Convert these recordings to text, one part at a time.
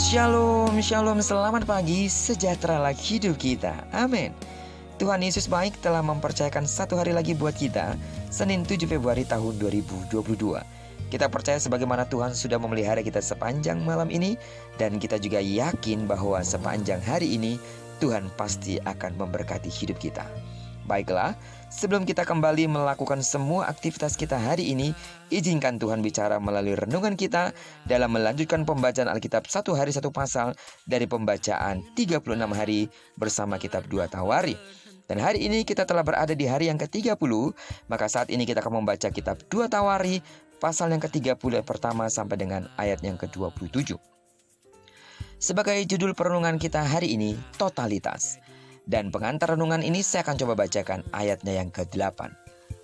Shalom, shalom, selamat pagi, sejahteralah hidup kita, amin. Tuhan Yesus baik telah mempercayakan satu hari lagi buat kita, Senin 7 Februari tahun 2022. Kita percaya sebagaimana Tuhan sudah memelihara kita sepanjang malam ini, dan kita juga yakin bahwa sepanjang hari ini Tuhan pasti akan memberkati hidup kita. Baiklah, sebelum kita kembali melakukan semua aktivitas kita hari ini, izinkan Tuhan bicara melalui renungan kita dalam melanjutkan pembacaan Alkitab satu hari satu pasal dari pembacaan 36 hari bersama kitab 2 Tawari. Dan hari ini kita telah berada di hari yang ke-30, maka saat ini kita akan membaca kitab 2 Tawari pasal yang ke-30 pertama sampai dengan ayat yang ke-27. Sebagai judul perenungan kita hari ini, totalitas. Dan pengantar renungan ini saya akan coba bacakan ayatnya yang ke-8.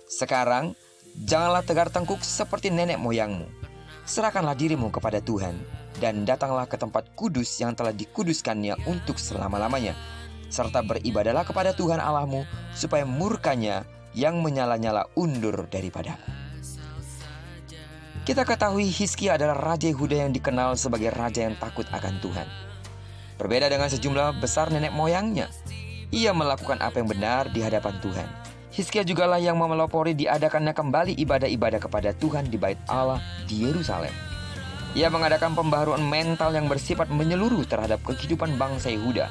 Sekarang, janganlah tegar tengkuk seperti nenek moyangmu. Serahkanlah dirimu kepada Tuhan, dan datanglah ke tempat kudus yang telah dikuduskannya untuk selama-lamanya. Serta beribadahlah kepada Tuhan Allahmu, supaya murkanya yang menyala-nyala undur daripadamu. Kita ketahui Hizkia adalah Raja Yehuda yang dikenal sebagai raja yang takut akan Tuhan. Berbeda dengan sejumlah besar nenek moyangnya, ia melakukan apa yang benar di hadapan Tuhan. Hizkia jugalah yang memelopori diadakannya kembali ibadah-ibadah kepada Tuhan di bait Allah di Yerusalem. Ia mengadakan pembaharuan mental yang bersifat menyeluruh terhadap kehidupan bangsa Yehuda.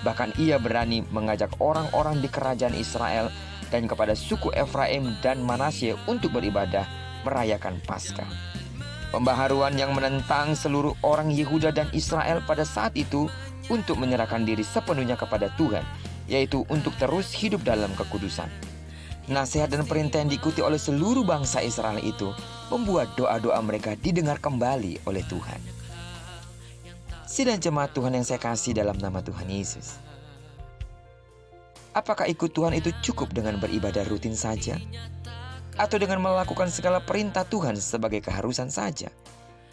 Bahkan ia berani mengajak orang-orang di kerajaan Israel dan kepada suku Efraim dan Manasye untuk beribadah merayakan Paskah. Pembaharuan yang menentang seluruh orang Yehuda dan Israel pada saat itu untuk menyerahkan diri sepenuhnya kepada Tuhan, yaitu untuk terus hidup dalam kekudusan. Nasihat dan perintah yang diikuti oleh seluruh bangsa Israel itu membuat doa-doa mereka didengar kembali oleh Tuhan. Sidang jemaat Tuhan yang saya kasih dalam nama Tuhan Yesus, apakah ikut Tuhan itu cukup dengan beribadah rutin saja? Atau dengan melakukan segala perintah Tuhan sebagai keharusan saja?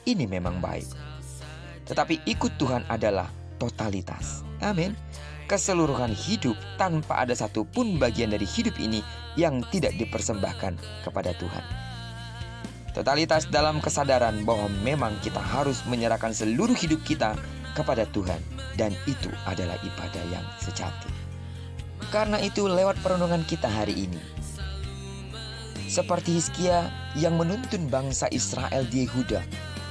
Ini memang baik. Tetapi ikut Tuhan adalah totalitas. Amin. Keseluruhan hidup tanpa ada satupun bagian dari hidup ini yang tidak dipersembahkan kepada Tuhan. Totalitas dalam kesadaran bahwa memang kita harus menyerahkan seluruh hidup kita kepada Tuhan, dan itu adalah ibadah yang sejati. Karena itu lewat perenungan kita hari ini, seperti Hizkia yang menuntun bangsa Israel di Yehuda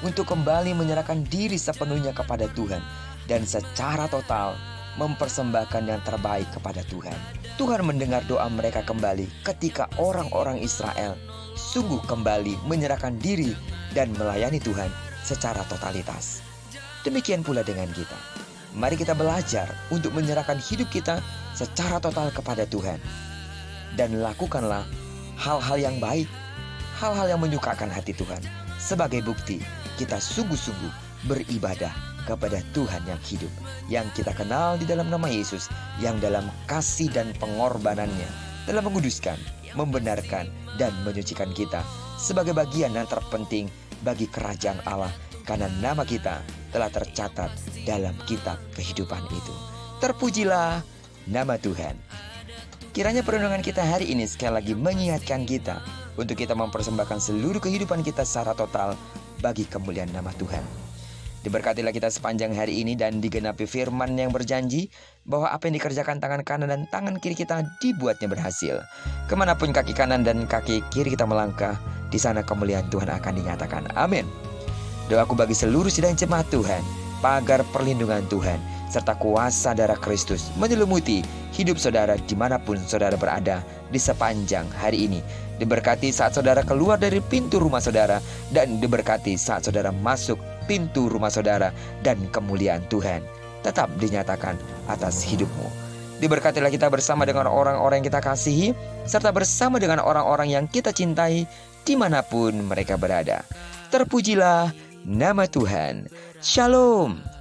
untuk kembali menyerahkan diri sepenuhnya kepada Tuhan dan secara total mempersembahkan yang terbaik kepada Tuhan. Tuhan mendengar doa mereka kembali ketika orang-orang Israel sungguh kembali menyerahkan diri dan melayani Tuhan secara totalitas. Demikian pula dengan kita. Mari kita belajar untuk menyerahkan hidup kita secara total kepada Tuhan. Dan lakukanlah hal-hal yang baik, hal-hal yang menyukakan hati Tuhan. Sebagai bukti kita sungguh-sungguh beribadah kepada Tuhan yang hidup, yang kita kenal di dalam nama Yesus, yang dalam kasih dan pengorbanannya telah menguduskan, membenarkan, dan menyucikan kita sebagai bagian yang terpenting bagi kerajaan Allah, karena nama kita telah tercatat dalam kitab kehidupan itu. Terpujilah nama Tuhan. Kiranya perenungan kita hari ini sekali lagi mengingatkan kita untuk kita mempersembahkan seluruh kehidupan kita secara total bagi kemuliaan nama Tuhan. Diberkatilah kita sepanjang hari ini dan digenapi firman yang berjanji bahwa apa yang dikerjakan tangan kanan dan tangan kiri kita dibuatnya berhasil. Kemanapun kaki kanan dan kaki kiri kita melangkah, di sana kemuliaan Tuhan akan dinyatakan. Amin. Doaku bagi seluruh sidang jemaat Tuhan, pagar perlindungan Tuhan serta kuasa darah Kristus menyelimuti hidup saudara dimanapun saudara berada di sepanjang hari ini. Diberkati saat saudara keluar dari pintu rumah saudara, dan diberkati saat saudara masuk pintu rumah saudara, dan kemuliaan Tuhan tetap dinyatakan atas hidupmu. Diberkatilah kita bersama dengan orang-orang yang kita kasihi, serta bersama dengan orang-orang yang kita cintai dimanapun mereka berada. Terpujilah nama Tuhan. Shalom.